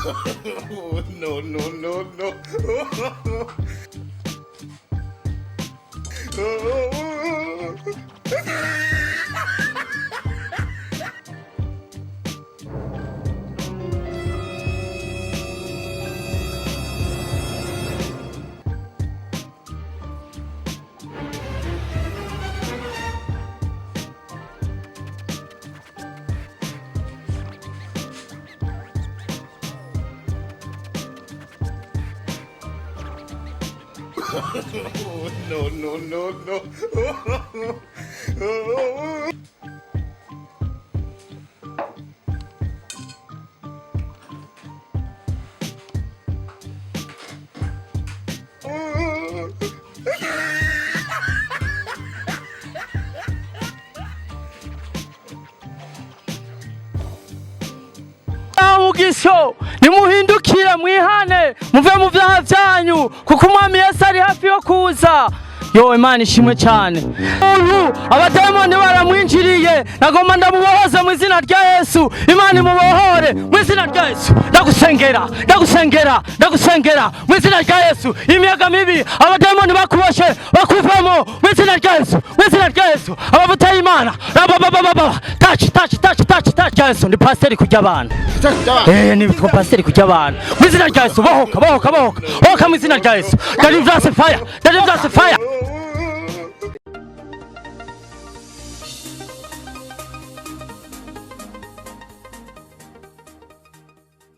No, no, no, no. No, no, no, no. Mugisho nimuhindukire mwihane muve mu vyaha vyanyu kuko umwami Yesu ari hafi yo kuza. Yo Imana ishimwe cyane. Abademoni baramwinjiriye nagomba ndamubohoze mu izina rya Yesu. Imana imubohore mu izina rya Yesu. Ndagusengera mu izina rya Yesu. Imiyaga mibi abademoni bakuboshe bakuvamo mu izina rya Yesu. Abavuta Imana touch Yesu. Ni pastor kujya abana ni pastor kujya abana mu izina rya Yesu. Bohoka mu izina rya Yesu. Deliverance fire.